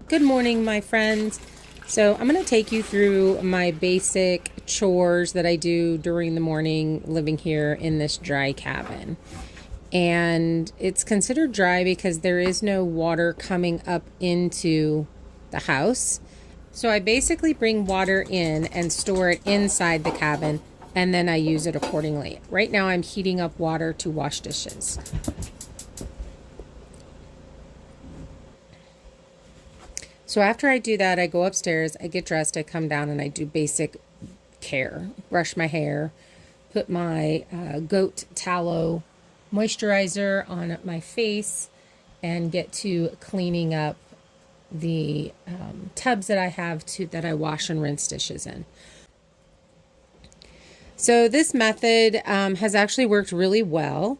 Good morning, my friends. So I'm going to take you through my basic chores that I do during the morning living here in this dry cabin. And it's considered dry because there is no water coming up into the house. So I basically bring water in and store it inside the cabin, and then I use it accordingly. Right now I'm heating up water to wash dishes. So after I do that, I go upstairs, I get dressed, I come down, and I do basic care. Brush my hair, put my goat tallow moisturizer on my face, and get to cleaning up the tubs that I have that I wash and rinse dishes in. So this method has actually worked really well,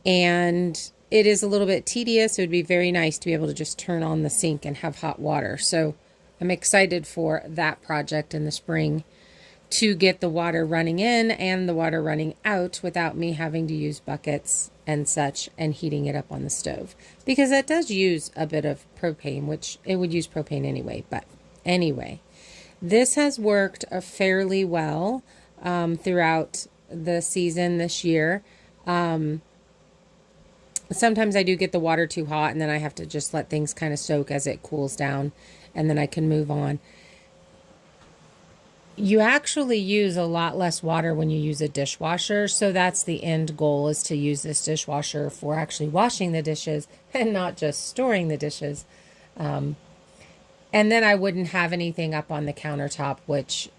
and it is a little bit tedious. It would be very nice to be able to just turn on the sink and have hot water. So I'm excited for that project in the spring to get the water running in and the water running out without me having to use buckets and such and heating it up on the stove, because that does use a bit of propane, which it would use propane anyway. But anyway, this has worked fairly well throughout the season this year. Sometimes I do get the water too hot, and then I have to just let things kind of soak as it cools down, and then I can move on. You actually use a lot less water when you use a dishwasher, so that's the end goal, is to use this dishwasher for actually washing the dishes and not just storing the dishes. And then I wouldn't have anything up on the countertop, which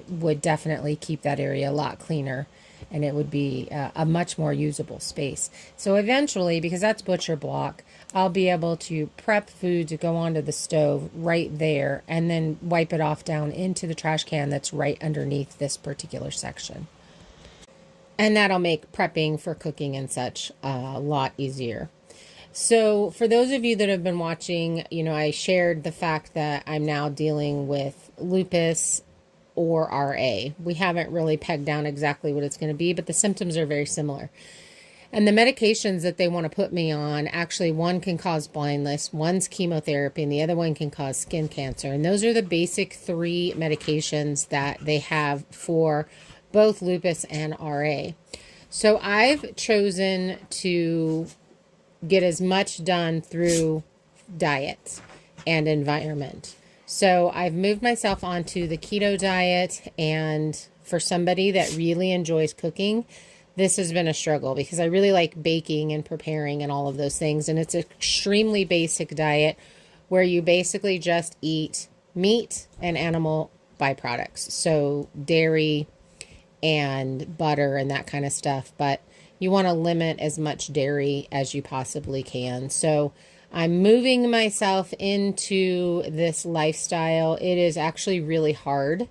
would definitely keep that area a lot cleaner, and it would be a much more usable space. So eventually, because that's butcher block, I'll be able to prep food to go onto the stove right there and then wipe it off down into the trash can that's right underneath this particular section. And that'll make prepping for cooking and such a lot easier. So for those of you that have been watching, I shared the fact that I'm now dealing with lupus or RA. We haven't really pegged down exactly what it's going to be, but the symptoms are very similar. And the medications that they want to put me on, actually one can cause blindness, one's chemotherapy, and the other one can cause skin cancer. And those are the basic three medications that they have for both lupus and RA. So I've chosen to get as much done through diet and environment. So I've moved myself onto the keto diet, and for somebody that really enjoys cooking, this has been a struggle because I really like baking and preparing and all of those things. And it's an extremely basic diet where you basically just eat meat and animal byproducts. So dairy and butter and that kind of stuff. But you want to limit as much dairy as you possibly can. So I'm moving myself into this lifestyle. It is actually really hard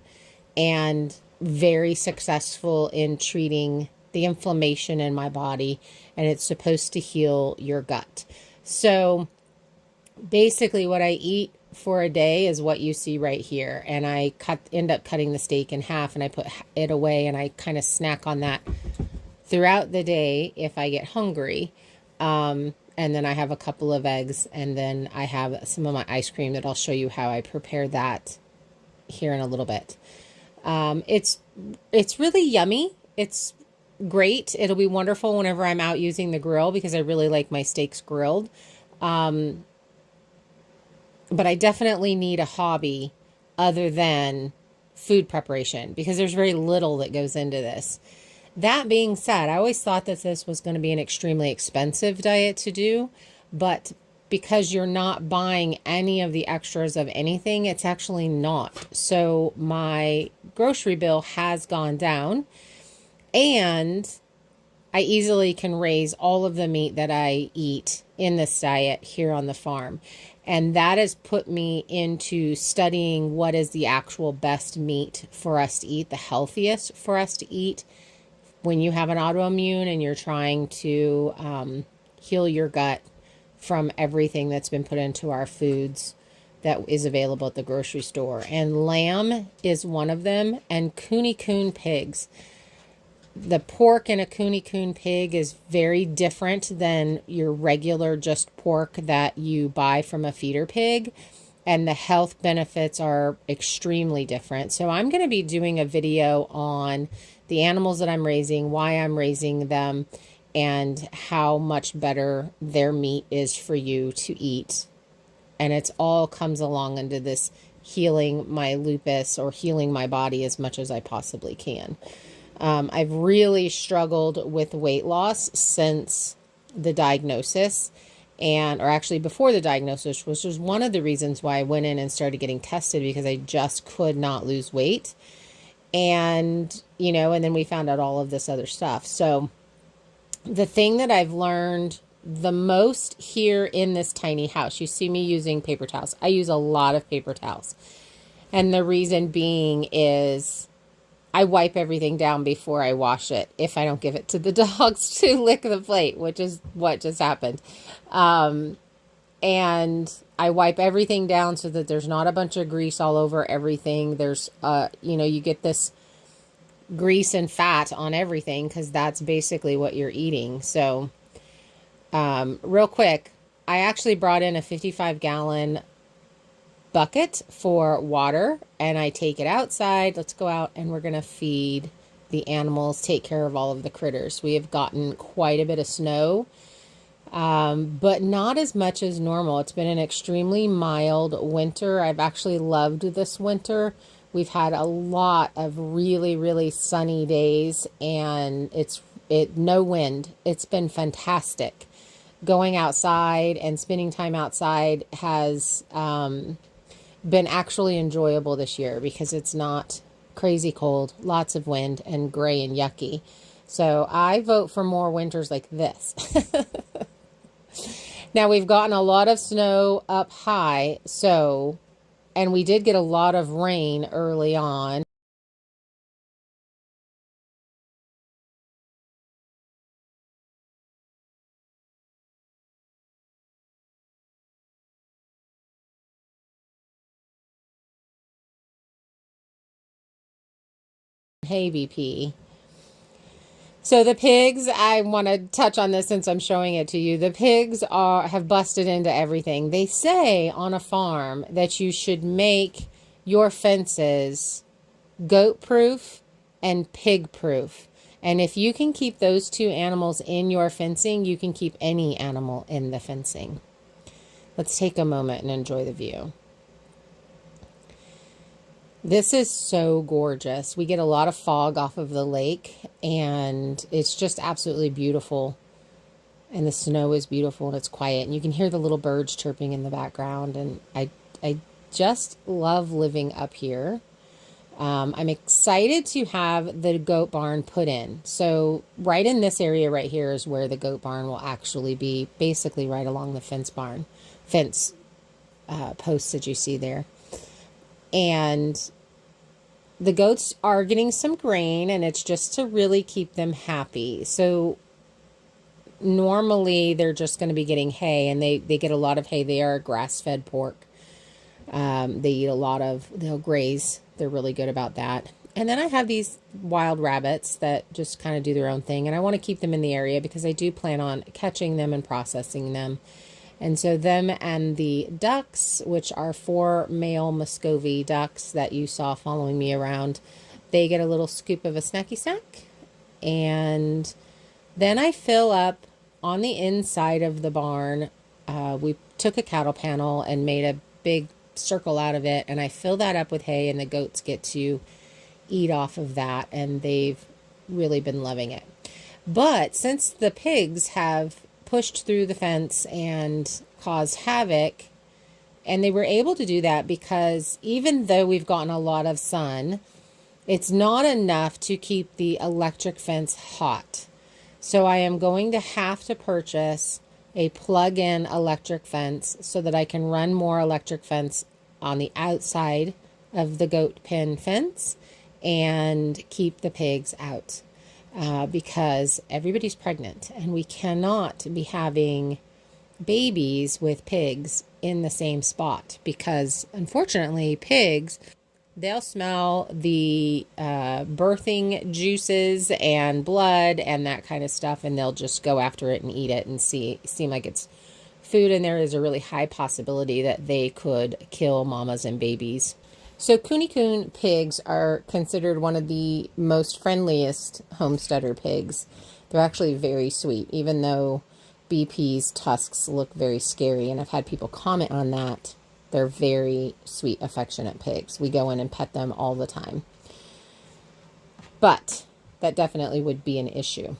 and very successful in treating the inflammation in my body, and it's supposed to heal your gut. So basically what I eat for a day is what you see right here, and I end up cutting the steak in half, and I put it away, and I kind of snack on that throughout the day if I get hungry. And then I have a couple of eggs, and then I have some of my ice cream that I'll show you how I prepare that here in a little bit. It's really yummy. It's great. It'll be wonderful whenever I'm out using the grill because I really like my steaks grilled. But I definitely need a hobby other than food preparation because there's very little that goes into this. That being said, I always thought that this was going to be an extremely expensive diet to do, but because you're not buying any of the extras of anything, it's actually not. So my grocery bill has gone down, and I easily can raise all of the meat that I eat in this diet here on the farm. And that has put me into studying what is the actual best meat for us to eat, the healthiest for us to eat when you have an autoimmune and you're trying to heal your gut from everything that's been put into our foods that is available at the grocery store. And lamb is one of them, and coon pigs. The pork in a coon pig is very different than your regular just pork that you buy from a feeder pig. and the health benefits are extremely different. So I'm going to be doing a video on the animals that I'm raising, why I'm raising them, and how much better their meat is for you to eat. And it's all comes along into this healing my lupus, or healing my body as much as I possibly can. I've really struggled with weight loss since the diagnosis, or actually before the diagnosis, which was one of the reasons why I went in and started getting tested, because I just could not lose weight. And, and then we found out all of this other stuff. So the thing that I've learned the most here in this tiny house, you see me using paper towels. I use a lot of paper towels. And the reason being is I wipe everything down before I wash it, if I don't give it to the dogs to lick the plate, which is what just happened. And I wipe everything down so that there's not a bunch of grease all over everything. There's, you get this grease and fat on everything because that's basically what you're eating. So, real quick, I actually brought in a 55-gallon bucket for water, and I take it outside. Let's go out, and we're going to feed the animals, take care of all of the critters. We have gotten quite a bit of snow, but not as much as normal. It's been an extremely mild winter. I've actually loved this winter. We've had a lot of really, really sunny days, and no wind. It's been fantastic. Going outside and spending time outside has been actually enjoyable this year because it's not crazy cold, lots of wind, and gray and yucky. So I vote for more winters like this. Now, we've gotten a lot of snow up high, and we did get a lot of rain early on. Hey, BP. So the pigs, I want to touch on this since I'm showing it to you. The pigs have busted into everything. They say on a farm that you should make your fences goat-proof and pig-proof. And if you can keep those two animals in your fencing, you can keep any animal in the fencing. Let's take a moment and enjoy the view. This is so gorgeous. We get a lot of fog off of the lake, and it's just absolutely beautiful. And the snow is beautiful, and it's quiet, and you can hear the little birds chirping in the background. And I just love living up here. I'm excited to have the goat barn put in. So right in this area right here is where the goat barn will actually be, basically right along the fence posts that you see there. And the goats are getting some grain, and it's just to really keep them happy. So normally they're just going to be getting hay, and they get a lot of hay. They are grass-fed pork. They eat they'll graze. They're really good about that. And then I have these wild rabbits that just kind of do their own thing, and I want to keep them in the area because I do plan on catching them and processing them. And so them and the ducks, which are 4 male Muscovy ducks that you saw following me around, they get a little scoop of a snacky snack. And then I fill up on the inside of the barn. We took a cattle panel and made a big circle out of it, and I fill that up with hay, and the goats get to eat off of that, and they've really been loving it. But since the pigs have pushed through the fence and caused havoc, and they were able to do that because even though we've gotten a lot of sun, it's not enough to keep the electric fence hot. So I am going to have to purchase a plug-in electric fence so that I can run more electric fence on the outside of the goat pen fence and keep the pigs out. Because everybody's pregnant, and we cannot be having babies with pigs in the same spot because, unfortunately, pigs, they'll smell the birthing juices and blood and that kind of stuff, and they'll just go after it and eat it and seem like it's food in there, is a really high possibility that they could kill mamas and babies. So Coon pigs are considered one of the most friendliest homesteader pigs. They're actually very sweet, even though BP's tusks look very scary. And I've had people comment on that. They're very sweet, affectionate pigs. We go in and pet them all the time. But that definitely would be an issue.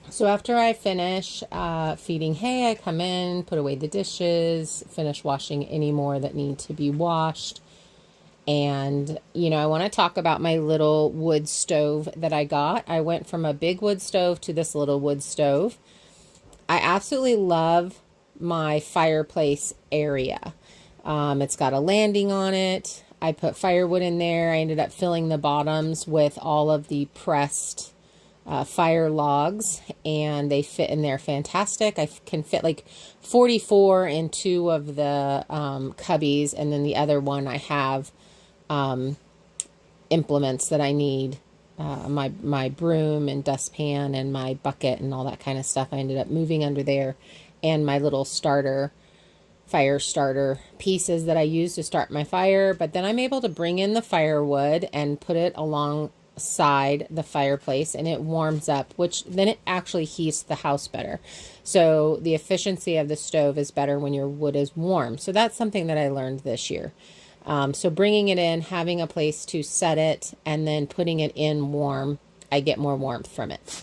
So after I finish feeding hay, I come in, put away the dishes, finish washing any more that need to be washed. And, you know, I want to talk about my little wood stove that I got. I went from a big wood stove to this little wood stove. I absolutely love my fireplace area. It's got a landing on it. I put firewood in there. I ended up filling the bottoms with all of the pressed fire logs, and they fit in there fantastic. I can fit like 44 in two of the cubbies, and then the other one I have implements that I need, my broom and dustpan and my bucket and all that kind of stuff. I ended up moving under there, and my little fire starter pieces that I use to start my fire. But then I'm able to bring in the firewood and put it alongside the fireplace, and it warms up, which then it actually heats the house better. So the efficiency of the stove is better when your wood is warm. So that's something that I learned this year. So bringing it in, having a place to set it, and then putting it in warm, I get more warmth from it.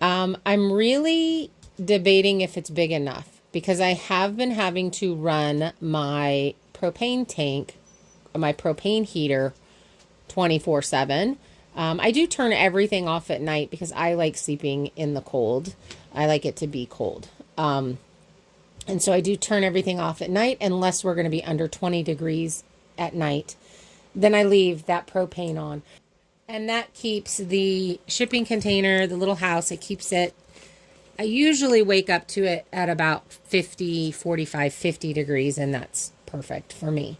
I'm really debating if it's big enough, because I have been having to run my propane tank, my propane heater 24/7. I do turn everything off at night because I like sleeping in the cold. I like it to be cold. And so I do turn everything off at night unless we're going to be under 20 degrees at night. Then I leave that propane on. And that keeps the shipping container, the little house, it keeps it. I usually wake up to it at about 50, 45, 50 degrees, and that's perfect for me.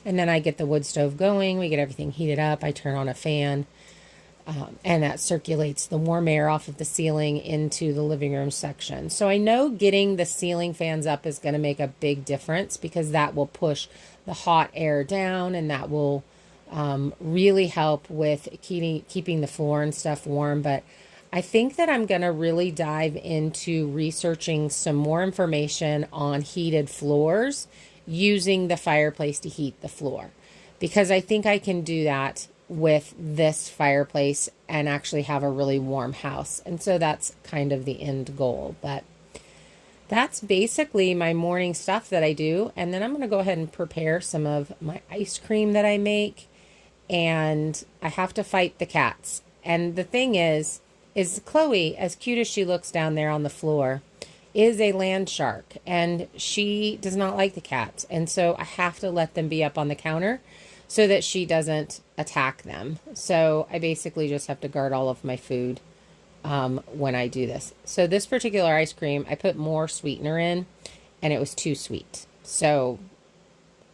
And then I get the wood stove going. We get everything heated up. I turn on a fan. And that circulates the warm air off of the ceiling into the living room section. So I know getting the ceiling fans up is going to make a big difference, because that will push the hot air down, and that will really help with keeping the floor and stuff warm. But I think that I'm going to really dive into researching some more information on heated floors using the fireplace to heat the floor, because I think I can do that with this fireplace and actually have a really warm house. And so that's kind of the end goal. But that's basically my morning stuff that I do. And then I'm going to go ahead and prepare some of my ice cream that I make. And I have to fight the cats. And the thing is Chloe, as cute as she looks down there on the floor, is a land shark. And she does not like the cats. And so I have to let them be up on the counter so that she doesn't attack them. So I basically just have to guard all of my food when I do this. So this particular ice cream, I put more sweetener in, and it was too sweet. So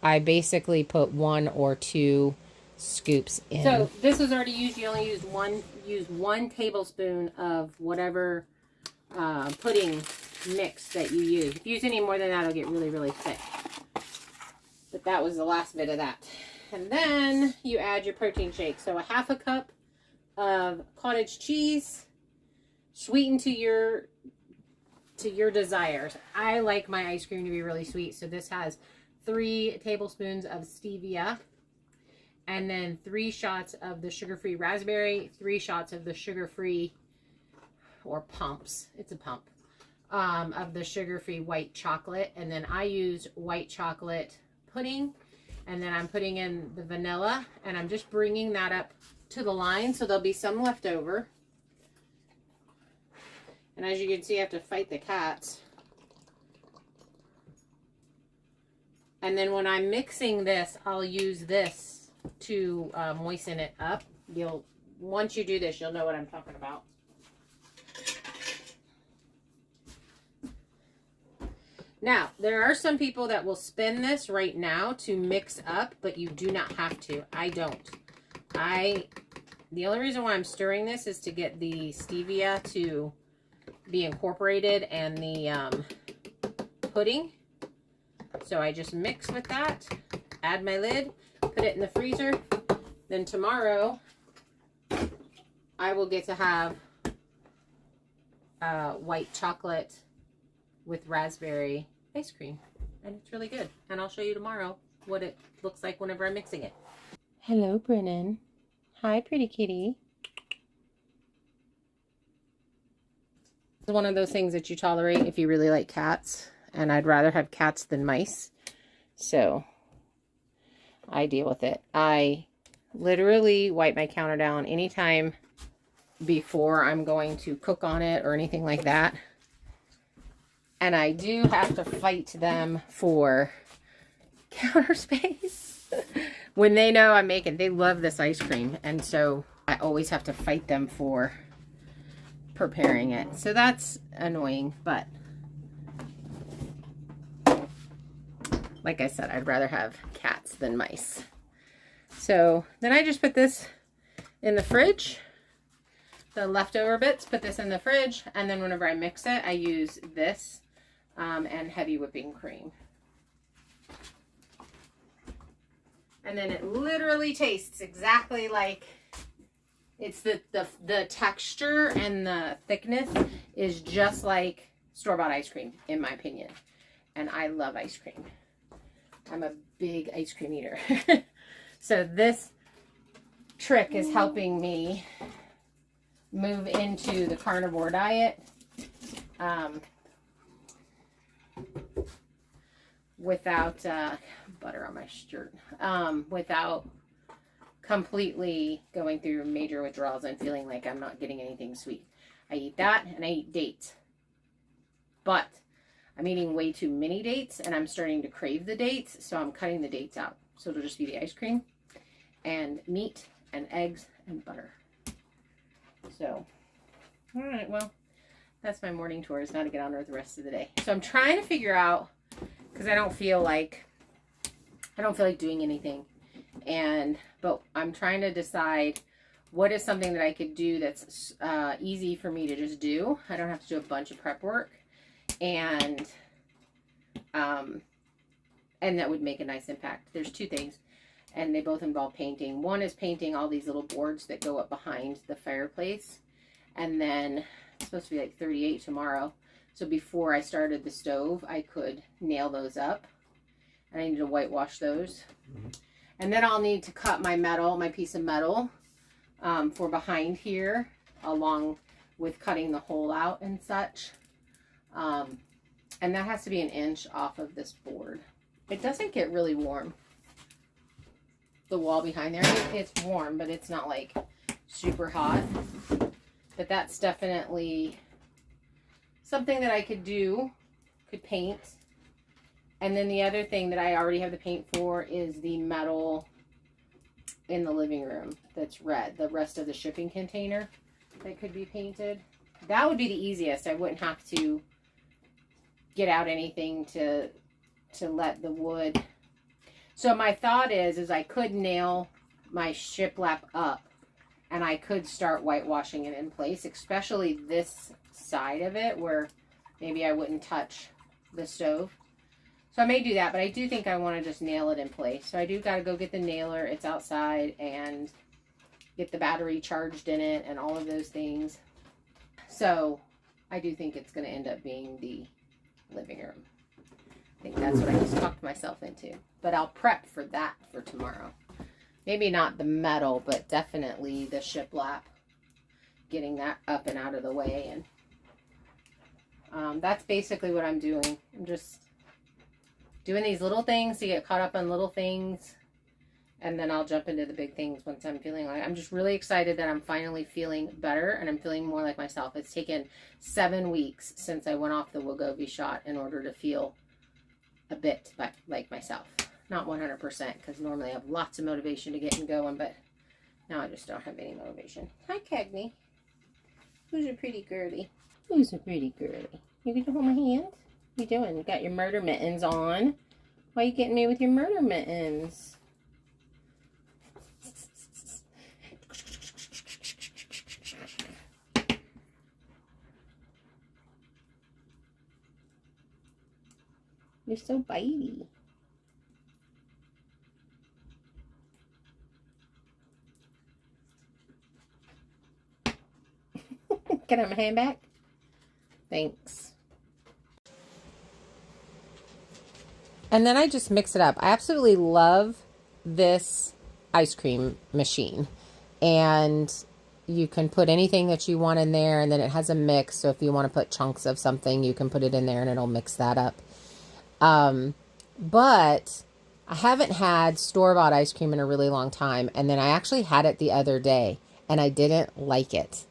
I basically put 1 or 2 scoops in. So this was already used. You only use one tablespoon of whatever pudding mix that you use. If you use any more than that, it'll get really, really thick. But that was the last bit of that. And then you add your protein shake. So a half a cup of cottage cheese, sweetened to your desires. I like my ice cream to be really sweet. So this has 3 tablespoons of stevia, and then 3 shots of the sugar-free raspberry, 3 shots of the sugar-free, or pumps, it's a pump, of the sugar-free white chocolate. And then I use white chocolate pudding. And then I'm putting in the vanilla, and I'm just bringing that up to the line, so there'll be some left over. And as you can see, I have to fight the cats. And then when I'm mixing this, I'll use this to moisten it up. Once you do this, you'll know what I'm talking about. Now, there are some people that will spin this right now to mix up, but you do not have to. I don't. The only reason why I'm stirring this is to get the stevia to be incorporated and the pudding. So I just mix with that, add my lid, put it in the freezer. Then tomorrow, I will get to have white chocolate with raspberry ice cream. And it's really good. And I'll show you tomorrow what it looks like whenever I'm mixing it. Hello, Brennan. Hi, pretty kitty. It's one of those things that you tolerate if you really like cats. And I'd rather have cats than mice. So I deal with it. I literally wipe my counter down anytime before I'm going to cook on it or anything like that. And I do have to fight them for counter space. When they know I'm making, they love this ice cream. And so I always have to fight them for preparing it. So that's annoying, but like I said, I'd rather have cats than mice. So then I just put this in the fridge. The leftover bits, put this in the fridge. And then whenever I mix it, I use this and heavy whipping cream. And then it literally tastes exactly like, it's the texture and the thickness is just like store-bought ice cream, in my opinion. And I love ice cream. I'm a big ice cream eater. So this trick is helping me move into the carnivore diet without butter on my shirt, without completely going through major withdrawals and feeling like I'm not getting anything sweet. I eat that and I eat dates, but I'm eating way too many dates and I'm starting to crave the dates, so I'm cutting the dates out. So it'll just be the ice cream and meat and eggs and butter. So, all right, well, that's my morning chores. Now to get on with the rest of the day. So I'm trying to figure out, because I don't feel like doing anything, but I'm trying to decide what is something that I could do that's easy for me to just do. I don't have to do a bunch of prep work, and that would make a nice impact. There's two things, and they both involve painting. One is painting all these little boards that go up behind the fireplace, and then it's supposed to be like 38 tomorrow. So before I started the stove, I could nail those up, and I need to whitewash those. Mm-hmm. And then I'll need to cut my piece of metal for behind here, along with cutting the hole out and such. And that has to be 1 inch off of this board. It doesn't get really warm. The wall behind there, it's warm, but it's not like super hot. But that's definitely something that I could do, could paint. And then the other thing that I already have the paint for is the metal in the living room that's red. The rest of the shipping container that could be painted. That would be the easiest. I wouldn't have to get out anything to let the wood. So my thought is I could nail my shiplap up and I could start whitewashing it in place, especially this side of it where maybe I wouldn't touch the stove. So I may do that, but I do think I want to just nail it in place. So I do got to go get the nailer. It's outside, and get the battery charged in it and all of those things. So I do think it's going to end up being the living room. I think that's what I just talked myself into. But I'll prep for that for tomorrow. Maybe not the metal, but definitely the shiplap. Getting that up and out of the way. And that's basically what I'm doing. I'm just doing these little things to get caught up on little things. And then I'll jump into the big things once I'm feeling like, I'm just really excited that I'm finally feeling better and I'm feeling more like myself. It's taken 7 weeks since I went off the Wegovy shot in order to feel a bit like myself. Not 100%, because normally I have lots of motivation to get going, but now I just don't have any motivation. Hi, Cagney. Who's a pretty girly? Who's a pretty girly? You gonna hold my hand? What you doing? You got your murder mittens on. Why are you getting me with your murder mittens? You're so bitey. Can I have my hand back? Thanks. And then I just mix it up. I absolutely love this ice cream machine. And you can put anything that you want in there, and then it has a mix. So if you want to put chunks of something, you can put it in there and it'll mix that up. But I haven't had store-bought ice cream in a really long time. And then I actually had it the other day and I didn't like it.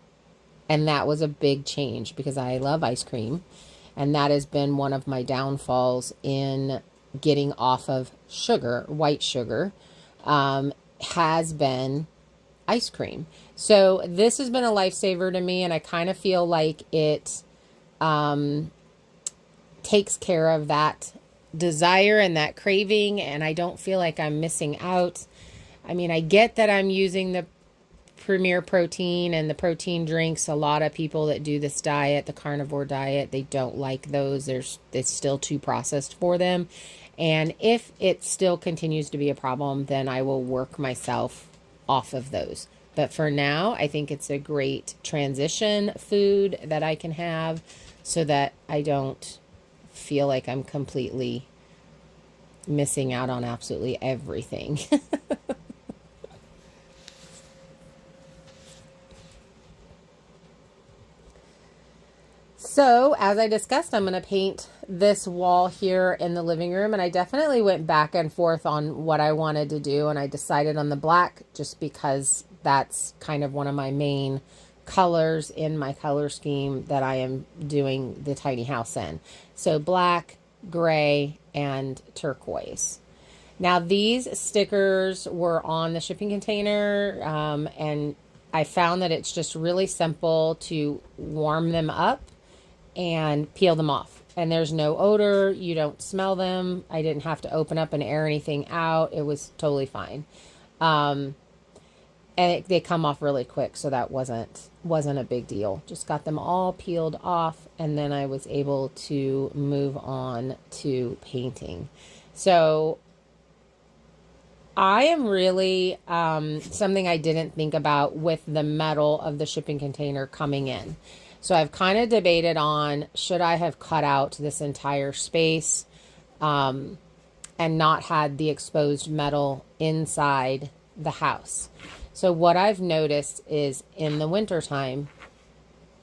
And that was a big change because I love ice cream. And that has been one of my downfalls in getting off of sugar, white sugar, has been ice cream. So this has been a lifesaver to me. And I kind of feel like it takes care of that desire and that craving. And I don't feel like I'm missing out. I mean, I get that I'm using the Premier Protein and the protein drinks. A lot of people that do this diet, the carnivore diet, they don't like those. It's still too processed for them. And if it still continues to be a problem, then I will work myself off of those. But for now, I think it's a great transition food that I can have so that I don't feel like I'm completely missing out on absolutely everything. So, as I discussed, I'm going to paint this wall here in the living room, and I definitely went back and forth on what I wanted to do, and I decided on the black just because that's kind of one of my main colors in my color scheme that I am doing the tiny house in. So, black, gray, and turquoise. Now, these stickers were on the shipping container, and I found that it's just really simple to warm them up and peel them off. And there's no odor. You don't smell them. I didn't have to open up and air anything out. It was totally fine. And they come off really quick, so that wasn't a big deal. Just got them all peeled off, and then I was able to move on to painting. So I am really something I didn't think about with the metal of the shipping container coming in. So I've kind of debated on, should I have cut out this entire space and not had the exposed metal inside the house. So what I've noticed is in the wintertime,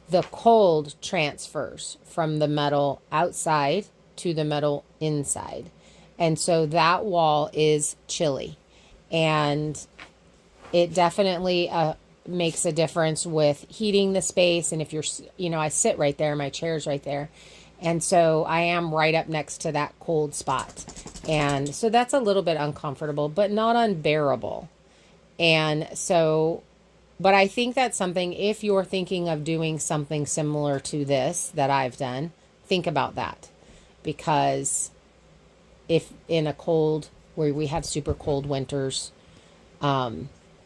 the cold transfers from the metal outside to the metal inside. And so that wall is chilly. And it definitely makes a difference with heating the space. And if you're, I sit right there, my chair's right there. And so I am right up next to that cold spot. And so that's a little bit uncomfortable, but not unbearable. And so, but I think that's something, if you're thinking of doing something similar to this that I've done, think about that. Because if in a cold, where we have super cold winters,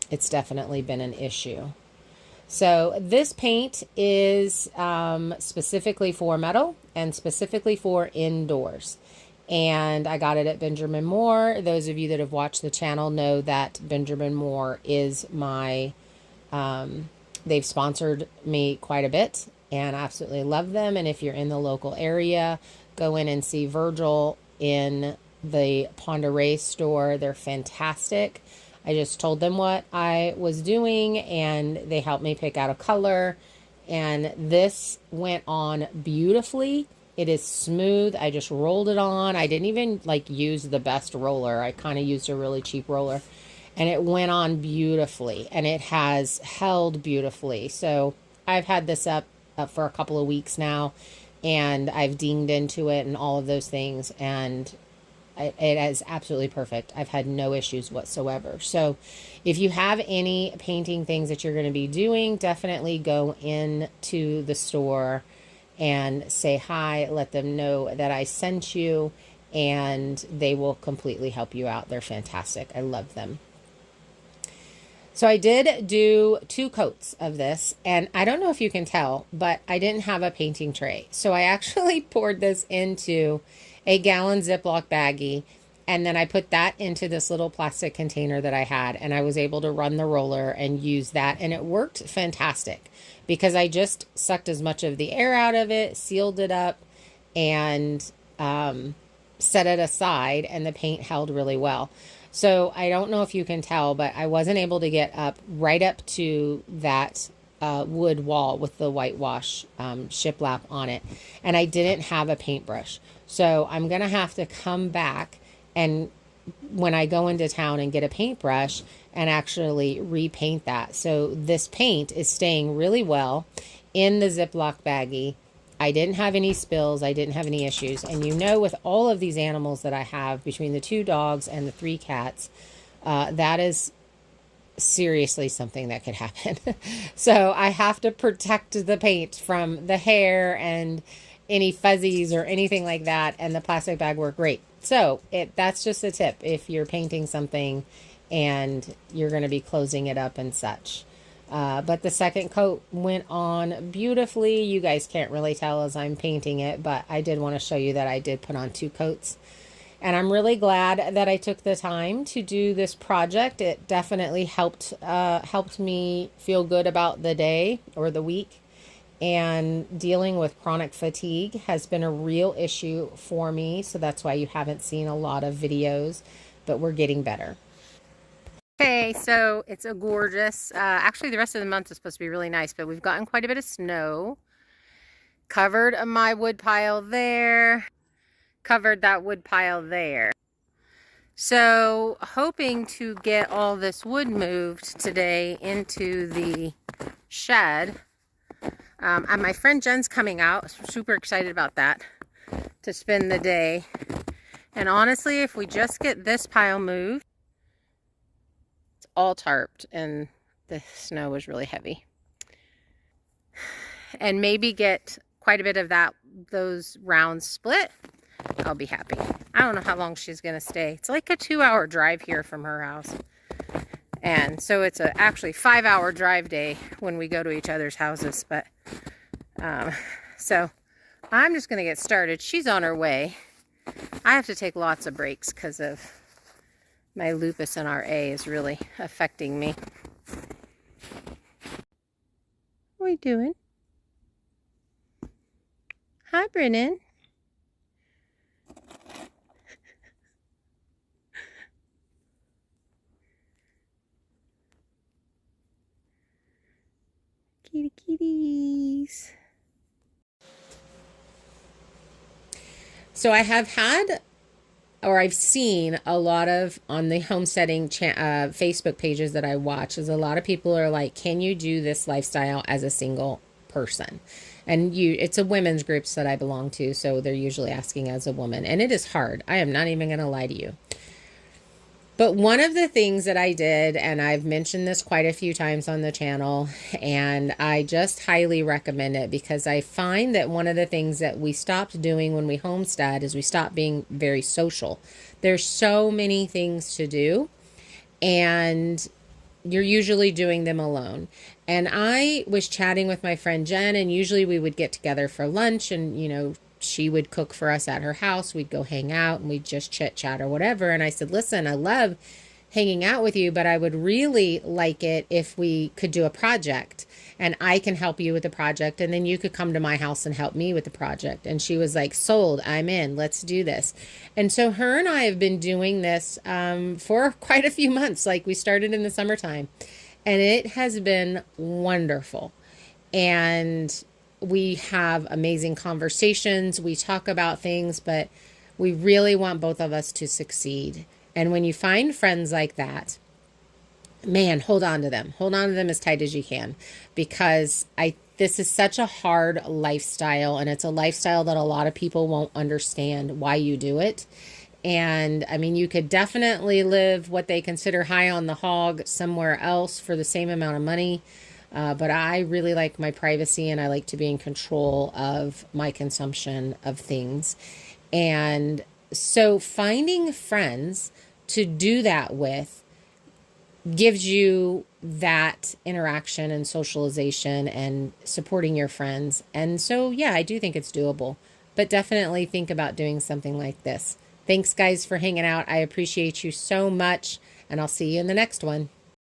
it's definitely been an issue. So this paint is specifically for metal and specifically for indoors. And I got it at Benjamin Moore. Those of you that have watched the channel know that Benjamin Moore is my, they've sponsored me quite a bit and I absolutely love them. And if you're in the local area, go in and see Virgil in the Ponderay store. They're fantastic. I just told them what I was doing and they helped me pick out a color. And this went on beautifully. It is smooth. I just rolled it on. I didn't even use the best roller. I kind of used a really cheap roller. And it went on beautifully. And it has held beautifully. So I've had this up for a couple of weeks now. And I've dinged into it and all of those things. And it is absolutely perfect. I've had no issues whatsoever. So if you have any painting things that you're going to be doing, definitely go into the store and say hi, let them know that I sent you, and they will completely help you out. They're fantastic. I love them. So I did do 2 coats of this, and I don't know if you can tell, but I didn't have a painting tray. So I actually poured this into a gallon Ziploc baggie, and then I put that into this little plastic container that I had, and I was able to run the roller and use that, and it worked fantastic because I just sucked as much of the air out of it, sealed it up, and set it aside, and the paint held really well. So I don't know if you can tell, but I wasn't able to get up right up to that wood wall with the whitewash shiplap on it. And I didn't have a paintbrush. So I'm going to have to come back and when I go into town and get a paintbrush and actually repaint that. So this paint is staying really well in the Ziploc baggie. I didn't have any spills. I didn't have any issues. And you know, with all of these animals that I have, between the 2 dogs and the 3 cats, that is seriously something that could happen. So I have to protect the paint from the hair and any fuzzies or anything like that. And the plastic bag worked great. So that's just a tip if you're painting something and you're going to be closing it up and such. But the second coat went on beautifully. You guys can't really tell as I'm painting it, but I did want to show you that I did put on 2 coats. And I'm really glad that I took the time to do this project. It definitely helped me feel good about the day or the week. And dealing with chronic fatigue has been a real issue for me. So that's why you haven't seen a lot of videos, but we're getting better. Okay, so it's a gorgeous, actually the rest of the month is supposed to be really nice, but we've gotten quite a bit of snow. Covered my wood pile there, covered that wood pile there. So hoping to get all this wood moved today into the shed. And my friend Jen's coming out, super excited about that, to spend the day. And honestly, if we just get this pile moved, all tarped and the snow was really heavy, and maybe get quite a bit of those rounds split, I'll be happy. I don't know how long she's gonna stay. It's like a 2-hour drive here from her house, and so it's actually 5-hour drive day when we go to each other's houses. But so I'm just gonna get started. She's on her way. I have to take lots of breaks because of my lupus and RA is really affecting me. What are you doing? Hi, Brennan. Kitty kitties. So I have had, or I've seen a lot of, on the homesteading Facebook pages that I watch, is a lot of people are like, can you do this lifestyle as a single person? And it's a women's groups that I belong to, so they're usually asking as a woman. And it is hard. I am not even going to lie to you. But one of the things that I did, and I've mentioned this quite a few times on the channel, and I just highly recommend it, because I find that one of the things that we stopped doing when we homestead is we stopped being very social. There's so many things to do, and you're usually doing them alone. And I was chatting with my friend Jen, and usually we would get together for lunch, and, you know, she would cook for us at her house. We'd go hang out and we'd just chit chat or whatever. And I said, listen, I love hanging out with you, but I would really like it if we could do a project and I can help you with the project. And then you could come to my house and help me with the project. And she was like, sold, I'm in, let's do this. And so her and I have been doing this for quite a few months. Like, we started in the summertime, and it has been wonderful. And we have amazing conversations. We talk about things, but we really want both of us to succeed. And when you find friends like that, man, hold on to them. Hold on to them as tight as you can, because this is such a hard lifestyle, and it's a lifestyle that a lot of people won't understand why you do it. And I mean, you could definitely live what they consider high on the hog somewhere else for the same amount of money. But I really like my privacy and I like to be in control of my consumption of things. And so finding friends to do that with gives you that interaction and socialization and supporting your friends. And so, yeah, I do think it's doable, but definitely think about doing something like this. Thanks, guys, for hanging out. I appreciate you so much, and I'll see you in the next one.